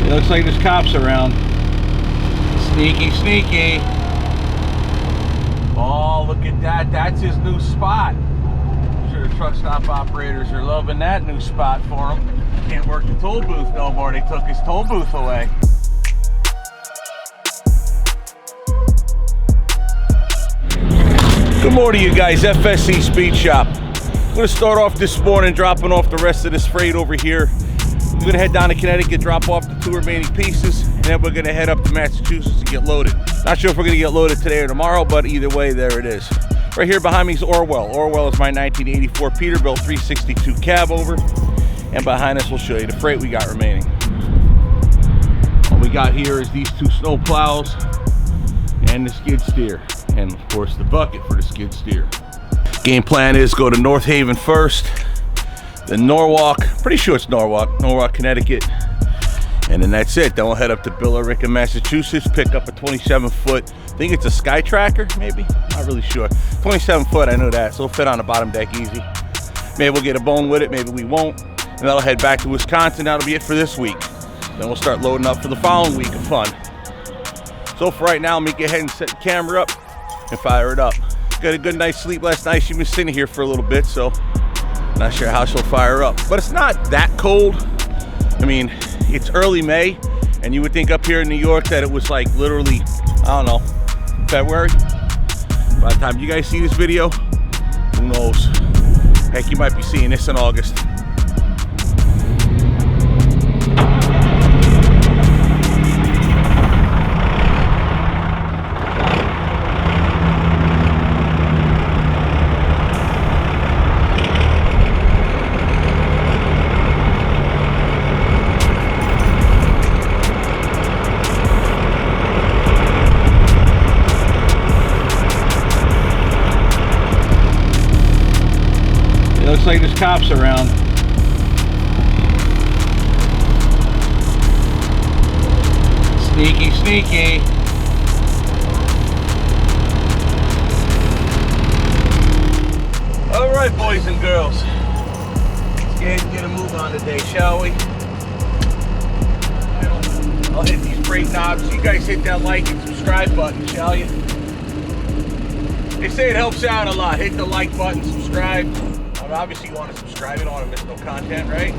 It looks like there's cops around. Sneaky, sneaky. Oh, look at that. That's his new spot. I'm sure the truck stop operators are loving that new spot for him. Can't work the toll booth no more. They took his toll booth away. Good morning, you guys. FSC Speed Shop. I'm going to start off this morning dropping off the rest of this freight over here. We're going to head down to Connecticut, drop off the 2 remaining pieces, and then we're going to head up to Massachusetts to get loaded. Not sure if we're going to get loaded today or tomorrow, but either way, there it is. Right here behind me is Orwell. Orwell is my 1984 Peterbilt 362 cab over, and behind us we'll show you the freight we got remaining. What we got here is these 2 snow plows and the skid steer, and of course the bucket for the skid steer. Game plan is go to North Haven first, then Norwalk, pretty sure it's Norwalk, Connecticut, and then that's it. Then we'll head up to Billerica, Massachusetts, pick up a 27-foot, I think it's a Sky Tracker, maybe, not really sure. 27-foot, I know that, so it'll fit on the bottom deck easy. Maybe we'll get a bone with it, maybe we won't, and that'll head back to Wisconsin. That'll be it for this week. Then we'll start loading up for the following week of fun. So for right now, let me go ahead and set the camera up and fire it up. Got a good night's sleep last night. She's been sitting here for a little bit, so not sure how she'll fire up. But it's not that cold. I mean, it's early May, and you would think up here in New York that it was like literally, I don't know, February. By the time you guys see this video, who knows? Heck, you might be seeing this in August. Looks like there's cops around. Sneaky, sneaky. All right, boys and girls. Let's get a move on today, shall we? I'll hit these brake knobs. You guys hit that like and subscribe button, shall you? They say it helps out a lot. Hit the like button, subscribe. Obviously you want to subscribe, you don't want to miss no content, right?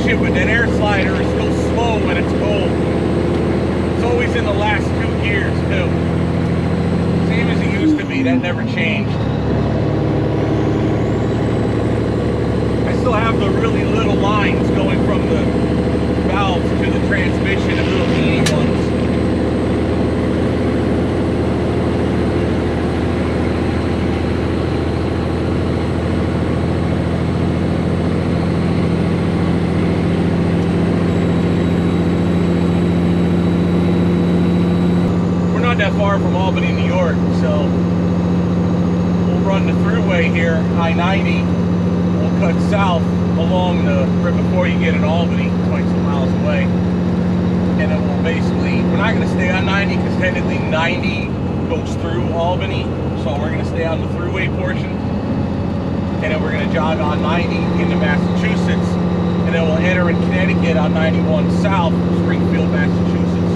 But that air slider is still slow when it's cold. It's always in the last 2 gears too. Same as it used to be, that never changed. I still have the really little lines going from the valves to the transmission, the little teeny ones. That far from Albany, New York, so we'll run the thruway here, I-90. We'll cut south along the right before you get in Albany, 22 miles away, and then we'll basically, we're not going to stay on 90 because technically 90 goes through Albany, so we're going to stay on the thruway portion, and then we're going to jog on 90 into Massachusetts, and then we'll enter in Connecticut on 91 south, Springfield, Massachusetts.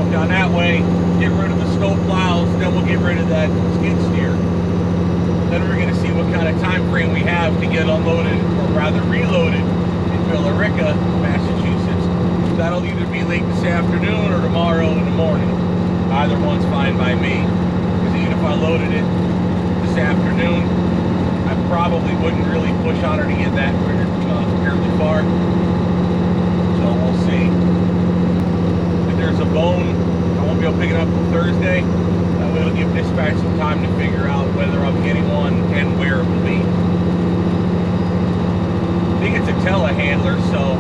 Come down that way, get rid of the snow plows, then we'll get rid of that skid steer. Then we're going to see what kind of time frame we have to get unloaded, or rather reloaded, in Billerica, Massachusetts. That'll either be late this afternoon or tomorrow in the morning. Either one's fine by me. Because even if I loaded it this afternoon, I probably wouldn't really push on her to get that fairly far. So we'll see. If there's a bone, I won't be able to pick it up until Thursday. That way it'll give dispatch some time to figure out whether I'm getting one and where it will be. I think it's a telehandler, so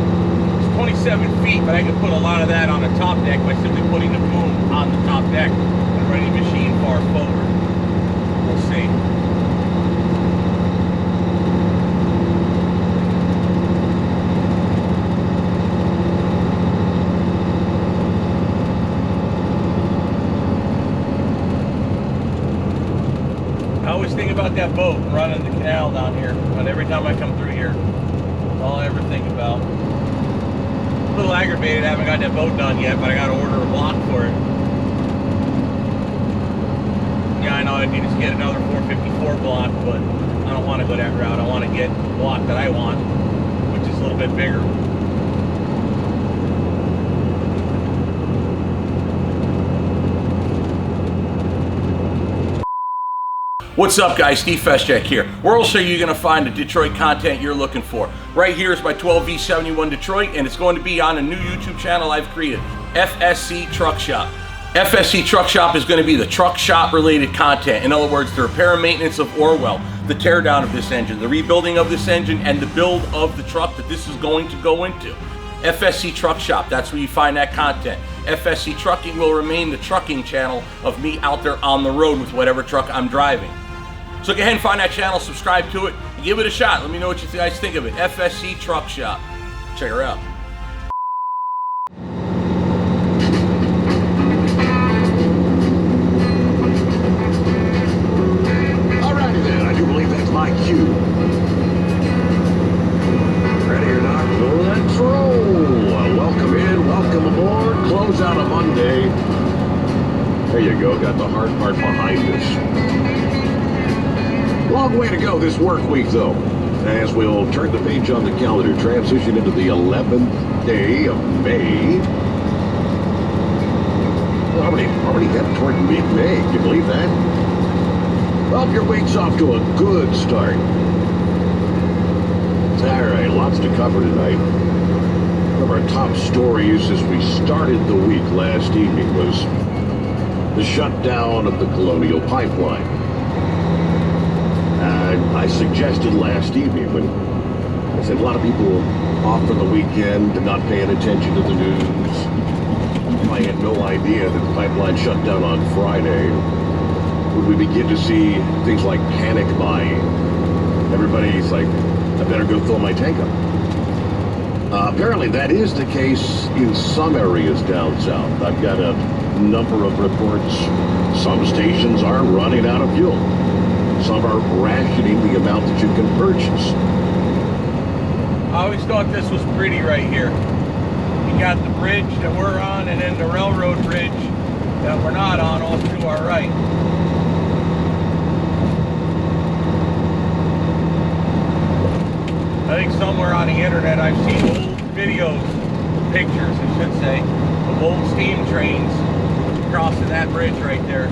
it's 27 feet, but I can put a lot of that on the top deck by simply putting the boom on the top deck and running the machine far forward. We'll see. I always think about that boat running the canal down here, but every time I come through here, that's all I ever think about. A little aggravated, I haven't got that boat done yet, but I got to order a block for it. Yeah, I know I need to get another 454 block, but I don't want to go that route. I want to get the block that I want, which is a little bit bigger. What's up, guys? Steve Feschek here. Where else are you going to find the Detroit content you're looking for? Right here is my 12V71 Detroit, and it's going to be on a new YouTube channel I've created, FSC Truck Shop. FSC Truck Shop is going to be the truck shop related content. In other words, the repair and maintenance of Orwell, the teardown of this engine, the rebuilding of this engine, and the build of the truck that this is going to go into. FSC Truck Shop, that's where you find that content. FSC Trucking will remain the trucking channel of me out there on the road with whatever truck I'm driving. So go ahead and find that channel, subscribe to it, and give it a shot. Let me know what you guys think of it. FSC Truck Shop. Check her out. Alrighty then, I do believe that's my cue. Ready or not, let's roll. Welcome in, welcome aboard. Close out a Monday. There you go, got the hard part behind us. Long way to go this work week, though, as we'll turn the page on the calendar, transition into the 11th day of May. Well, already heading toward mid-May. Can you believe that? Well, your week's off to a good start. All right, lots to cover tonight. One of our top stories as we started the week last evening was the shutdown of the Colonial Pipeline. I suggested last evening when I said a lot of people off for the weekend and not paying attention to the news. I had no idea that the pipeline shut down on Friday. Would we begin to see things like panic buying? Everybody's like, I better go fill my tank up. Apparently that is the case in some areas down south. I've got a number of reports. Some stations are running out of fuel. Some are rationing the amount that you can purchase. I always thought this was pretty right here. You got the bridge that we're on and then the railroad bridge that we're not on off to our right. I think somewhere on the internet I've seen old videos, pictures I should say, of old steam trains crossing that bridge right there.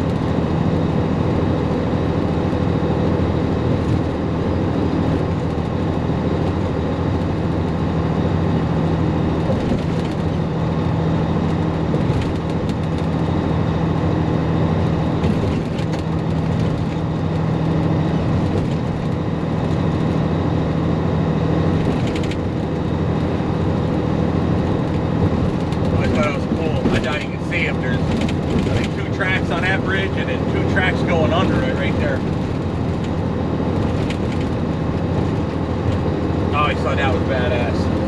I thought that was badass.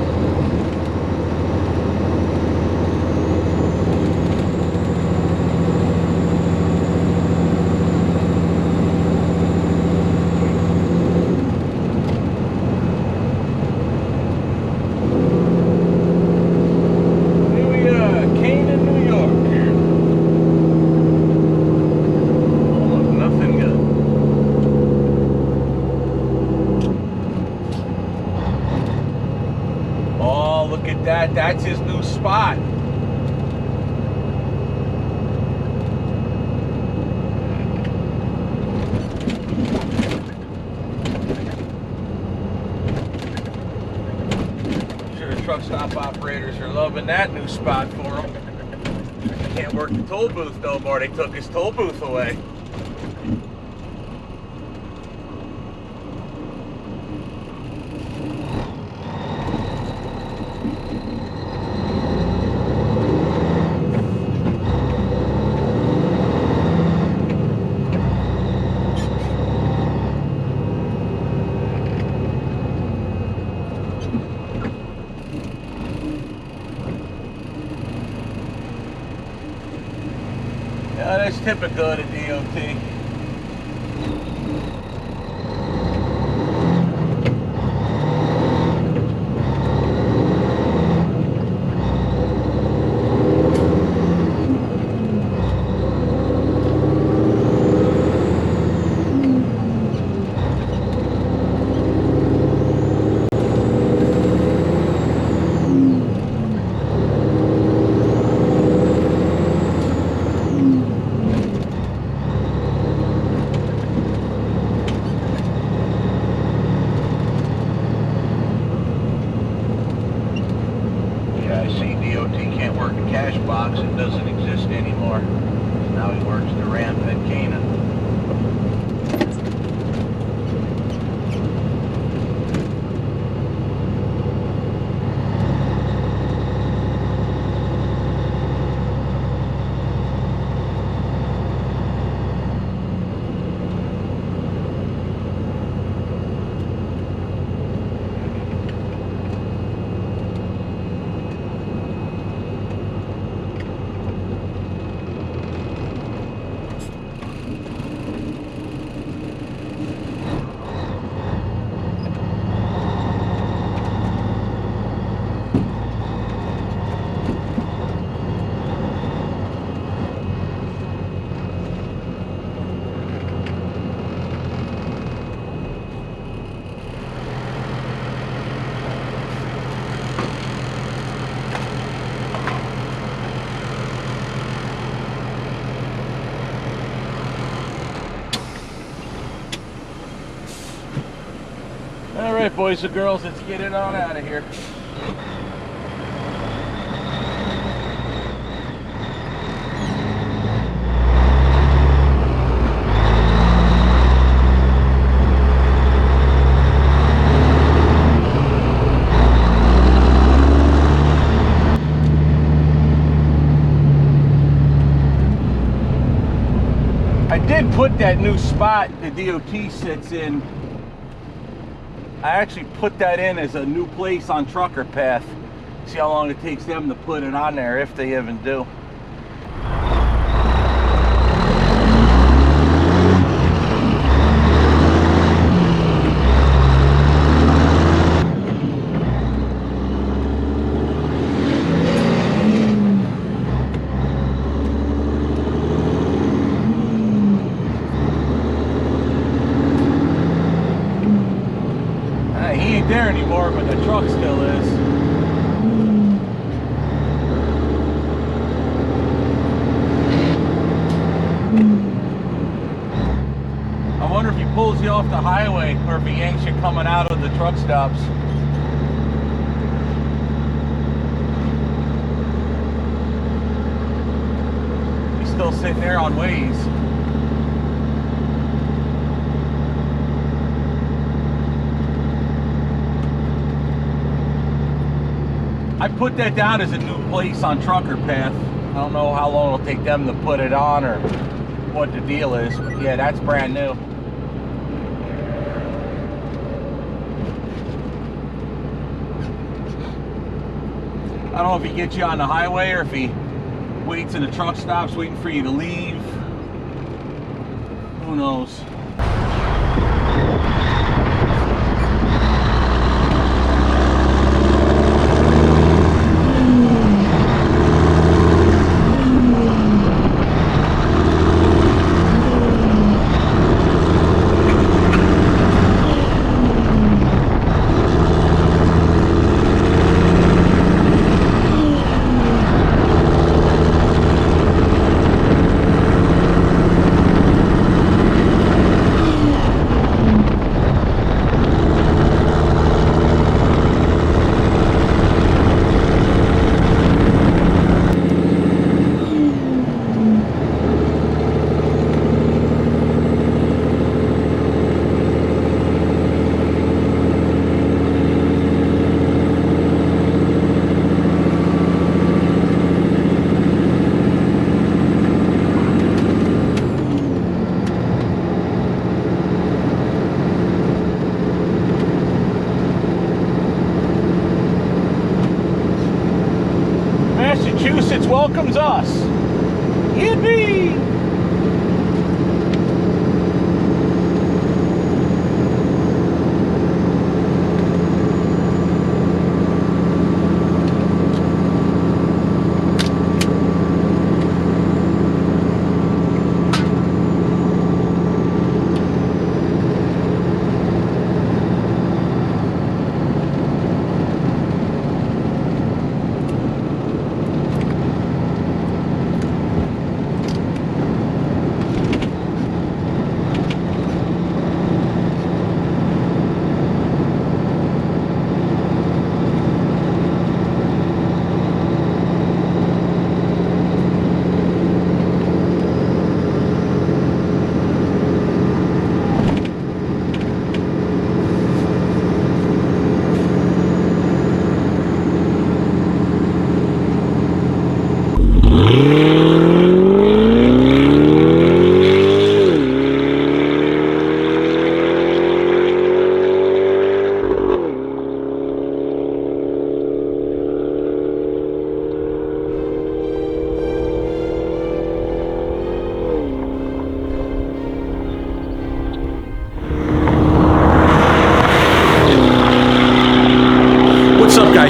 at that. That's his new spot. I'm sure the truck stop operators are loving that new spot for him. Can't work the toll booth no more. They took his toll booth away. Yeah, that's typical of the DOT. I see DOT can't work the cash box. It doesn't exist anymore. So now he works the ramp at Canaan. All right, boys and girls, let's get it on out of here. I did put that new spot the DOT sits in. I actually put that in as a new place on Trucker Path. See how long it takes them to put it on there, if they even do. He ain't there anymore, but the truck still is. I wonder if he pulls you off the highway or if he yanks you coming out of the truck stops. He's still sitting there on Waze. I put that down as a new place on Trucker Path. I don't know how long it'll take them to put it on or what the deal is, but yeah, that's brand new. I don't know if he gets you on the highway or if he waits in the truck stops waiting for you to leave. Who knows? welcomes us. Yippee!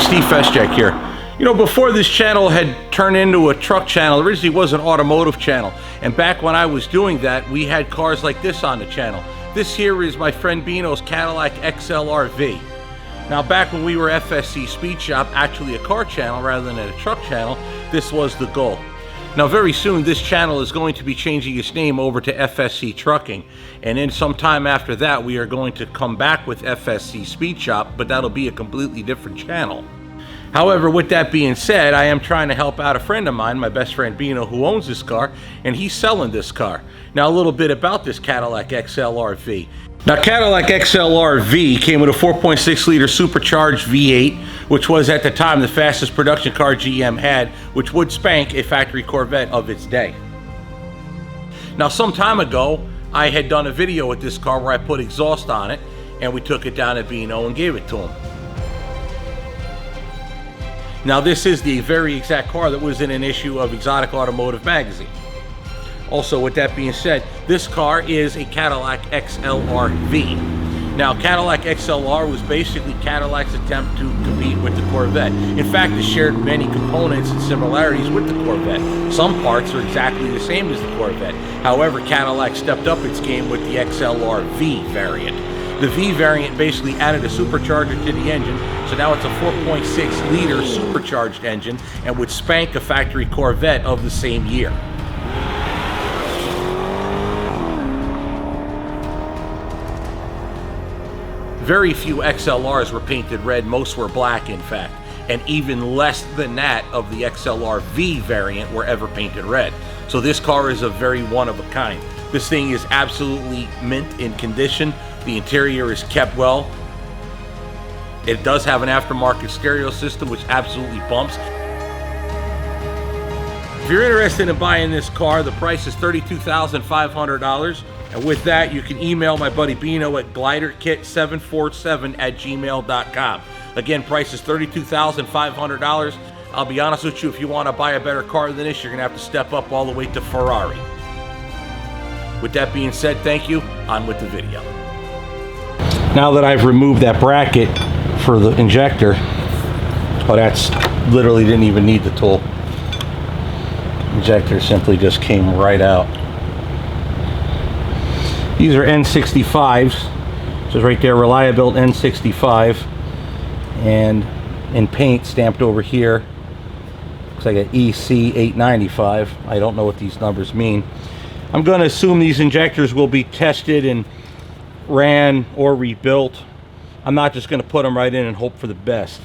Steve Festjack here. You know, before this channel had turned into a truck channel, originally was an automotive channel. And back when I was doing that, we had cars like this on the channel. This here is my friend Bino's Cadillac XLR-V. Now, back when we were FSC Speed Shop, actually a car channel rather than a truck channel, this was the goal. Now, very soon, this channel is going to be changing its name over to FSC Trucking. And then sometime after that, we are going to come back with FSC Speed Shop, but that'll be a completely different channel. However, with that being said, I am trying to help out a friend of mine, my best friend Bino, who owns this car, and he's selling this car. Now, a little bit about this Cadillac XLR-V. Now, Cadillac XLR-V came with a 4.6 liter supercharged V8, which was at the time the fastest production car GM had, which would spank a factory Corvette of its day. Now, some time ago, I had done a video with this car where I put exhaust on it, and we took it down at Bino and gave it to him. Now, this is the very exact car that was in an issue of Exotic Automotive magazine. Also, with that being said, this car is a Cadillac XLR-V. Now, Cadillac XLR was basically Cadillac's attempt to compete with the Corvette. In fact, it shared many components and similarities with the Corvette. Some parts are exactly the same as the Corvette. However, Cadillac stepped up its game with the XLR-V variant. The V variant basically added a supercharger to the engine, so now it's a 4.6 liter supercharged engine and would spank a factory Corvette of the same year. Very few XLRs were painted red, most were black in fact, and even less than that of the XLR-V variant were ever painted red. So this car is a very one of a kind. This thing is absolutely mint in condition. The interior is kept well. It does have an aftermarket stereo system, which absolutely bumps. If you're interested in buying this car, the price is $32,500. And with that, you can email my buddy Bino at gliderkit747@gmail.com. Again, price is $32,500. I'll be honest with you, if you want to buy a better car than this, you're going to have to step up all the way to Ferrari. With that being said, thank you. On with the video. Now that I've removed that bracket for the injector, oh, that's literally didn't even need the tool. Injector simply just came right out. These are N65s. It says right there, Reliabuilt N65, and in paint stamped over here, looks like an EC895. I don't know what these numbers mean. I'm going to assume these injectors will be tested and ran or rebuilt. I'm not just going to put them right in and hope for the best.